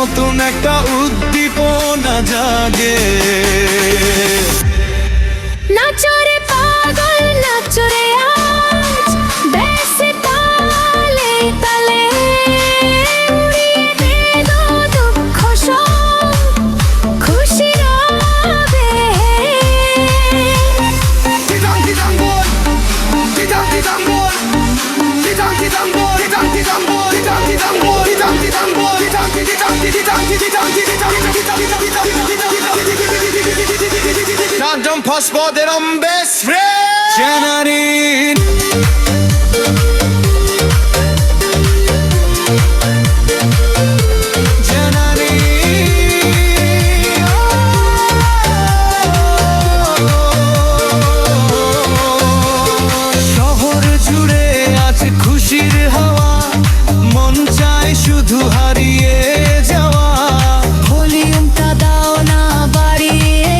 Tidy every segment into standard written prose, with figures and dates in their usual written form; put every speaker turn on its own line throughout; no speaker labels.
নতুন একটা উদ্দীপনা জাগে।
নাচরে পাগল নাচরে আজ বেসে তালে তালে উড়িয়ে দে দুঃখ সব খুশির আবেগ।
Titang titang bol, titang titang bol, titang titang bol, titang titang bol, titang titang bol, titang titang bol, titang titang titang titang Not jump past for their own best friend. Janarine. শহর জুড়ে আজ খুশির হাওয়া, মন চায় শুধু হারিয়ে যাওয়া।
ভলিউমটা দাও না বাড়িয়ে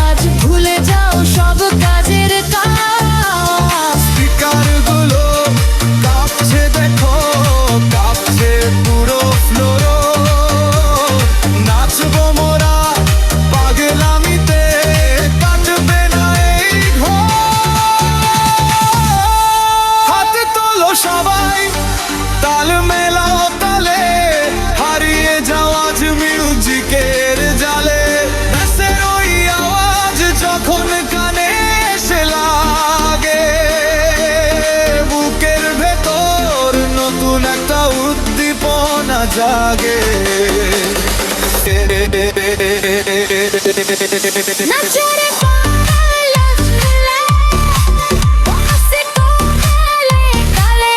আজ ভুলে যাও সব কাজের কাজ।
স্পিকারগুলো কাঁপছে দেখো, কাঁপছে পুরো ফ্লোর। নাচবো মোরা পাগলামিতে, কাটবে না এই ঘর। হাতে তোলো সবাই, তাল মেলাও তালে, হারিয়ে যাও আজ মিউজিকের জালে। ব্যাসের ওই আওয়াজ যখন কানে এসে লাগে, বুকের ভেতর নতুন একটা উদ্দীপনা জাগে।
নাচরে পাগল নাচরে বেসে তালে তালে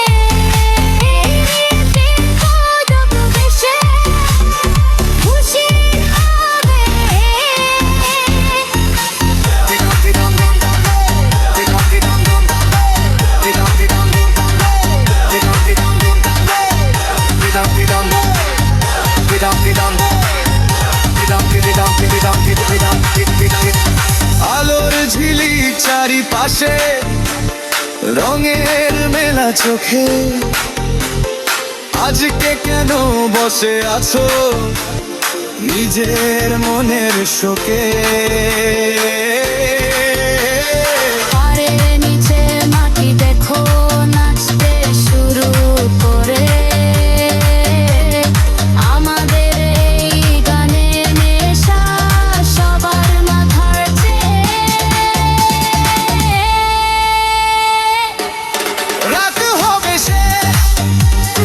উড়িয়ে দে দুঃখ বেশে খুশির আবেগ।
আলোর ঝিলিক চারিপাশে, রঙের মেলা চোখে। আজকে কেন বসে আছো নিজের মনের শোকে?
পাড়ের নিচে মাটি দেখো নাচতে শুরু করে। আমাদের এই গানে নেশা সবার মাথার চেয়ে।
রাত হবে শেষ,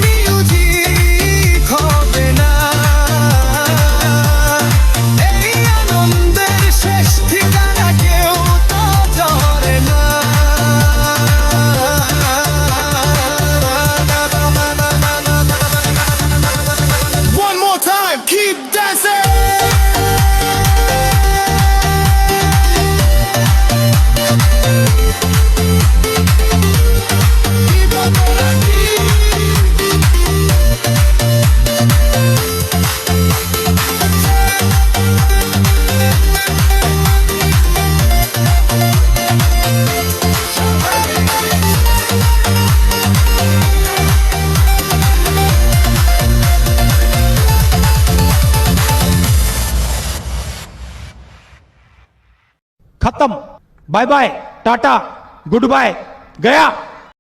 মিউজিক হবে না। এই আনন্দের শেষ ঠিকানা কেউ তো জানে না। One more time, keep dancing.
खत्म, bye bye, tata, good bye, गया।